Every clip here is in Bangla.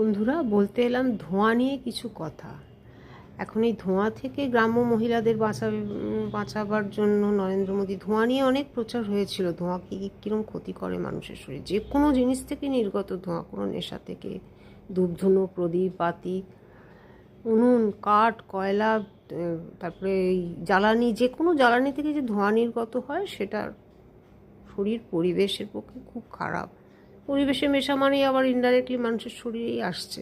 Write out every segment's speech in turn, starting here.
বন্ধুরা, বলতে এলাম ধোঁয়া নিয়ে কিছু কথা। এখন এই ধোঁয়া থেকে গ্রাম্য মহিলাদের বাঁচাবার জন্য নরেন্দ্র মোদী ধোঁয়া নিয়ে অনেক প্রচার হয়েছিল। ধোঁয়া কীরকম ক্ষতি করে মানুষের শরীর, যে কোনো জিনিস থেকে নির্গত ধোঁয়া, কোনো নেশা থেকে, ধূপধুনো, প্রদীপ, বাতি, উনুন, কাঠ, কয়লা, তারপরে এই জ্বালানি, যে কোনো জ্বালানি থেকে যে ধোঁয়া নির্গত হয় সেটা শরীর পরিবেশের পক্ষে খুব খারাপ। পরিবেশে মেশা মানেই আবার ইনডাইরেক্টলি মানুষের শরীরেই আসছে।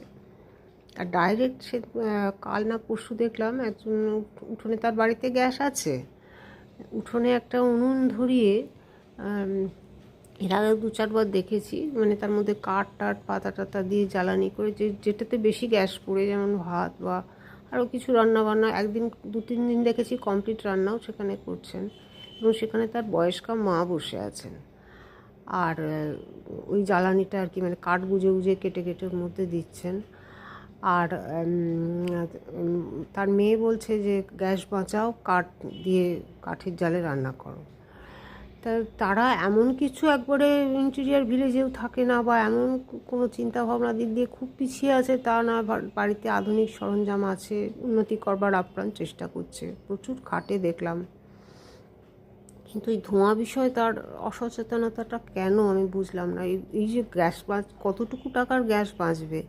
আর ডাইরেক্ট সে কাল না পরশু দেখলাম একজন উঠোনে, তার বাড়িতে গ্যাস আছে, উঠোনে একটা উনুন ধরিয়ে, এর আগে 2-4 বার দেখেছি, মানে তার মধ্যে কাঠ টাট পাতা টাতা দিয়ে জ্বালানি করে, যেটাতে বেশি গ্যাস পড়ে, যেমন ভাত বা আরও কিছু রান্নাবান্না, একদিন 2-3 দিন দেখেছি কমপ্লিট রান্নাও সেখানে করছেন, এবং সেখানে তার বয়স্কা মা বসে আছেন। আর ওই জ্বালানিটা আর কি, মানে কাঠ বুঝে বুঝে কেটে কেটে ওর মধ্যে দিচ্ছেন। আর তার মেয়ে বলছে যে গ্যাস বাঁচাও, কাঠ দিয়ে, কাঠের জালে রান্না করো। তারা এমন কিছু একবারে ইন্টেরিয়ার ভিলেজেও থাকে না, বা এমন কোনো চিন্তাভাবনা দিক দিয়ে খুব পিছিয়ে আছে তা না, বাড়িতে আধুনিক সরঞ্জাম আছে, উন্নতি করবার আপ্রাণ চেষ্টা করছে, প্রচুর খাটে দেখলাম। কিন্তু এই ধোঁয়া বিষয়ে তার অসচেতনতাটা কেন আমি বুঝলাম না। এই যে গ্যাস কতটুকু টাকার গ্যাস বাঁচবে,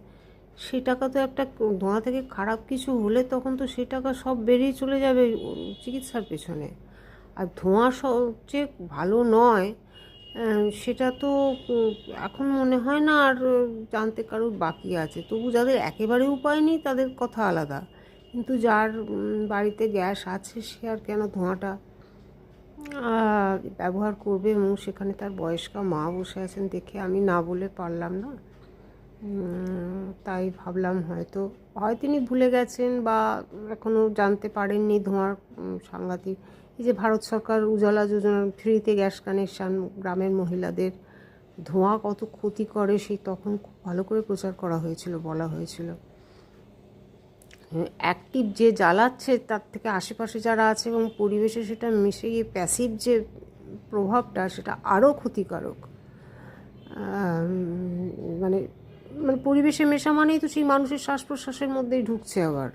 সেই টাকা তো একটা ধোঁয়া থেকে খারাপ কিছু হলে তখন তো সেই টাকা সব বেরিয়ে চলে যাবে চিকিৎসার পেছনে। আর ধোঁয়া যে ভালো নয় সেটা তো এখন মনে হয় না আর জানতে কারোর বাকি আছে। তবু যাদের একেবারে উপায় নেই তাদের কথা আলাদা, কিন্তু যার বাড়িতে গ্যাস আছে সে আর কেন ধোঁয়াটা ব্যবহার করবে। এবং সেখানে তার বয়স্কা মা বসে আছেন দেখে আমি না বলে পারলাম না। তাই ভাবলাম হয়তো তিনি ভুলে গেছেন, বা এখনও জানতে পারেননি ধোঁয়ার সাংঘাতিক। এই যে ভারত সরকার উজালা যোজনার ফ্রিতে গ্যাস কানেকশান গ্রামের মহিলাদের, ধোঁয়া কত ক্ষতি করে সেই তখন খুব ভালো করে প্রচার করা হয়েছিল, বলা হয়েছিল। অ্যাক্টিভ যে জ্বালাচ্ছে তার থেকে আশেপাশে যারা আছে এবং পরিবেশে সেটা মিশে গিয়ে প্যাসিভ যে প্রভাবটা, সেটা আরও ক্ষতিকারক। মানে পরিবেশে মেশা মানেই তো সেই মানুষের শ্বাস প্রশ্বাসের মধ্যেই ঢুকছে আবার।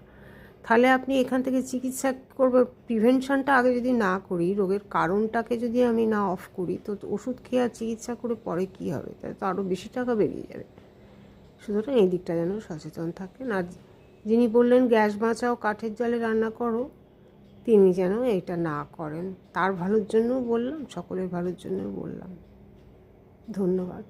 তাহলে আপনি এখান থেকে চিকিৎসা করবে, প্রিভেনশনটা আগে যদি না করি, রোগের কারণটাকে যদি আমি না অফ করি, তো ওষুধ খেয়ে আর চিকিৎসা করে পরে কী হবে? তাহলে তো আরও বেশি টাকা বেরিয়ে যাবে। সুতরাং এই দিকটা যেন সচেতন থাকেন। আর যিনি বললেন গ্যাস বাঁচাও, কাঠের জালে রান্না করো, তিনি যেন এটা না করেন। তার ভালোর জন্যও বললাম, সকলের ভালোর জন্যও বললাম। ধন্যবাদ।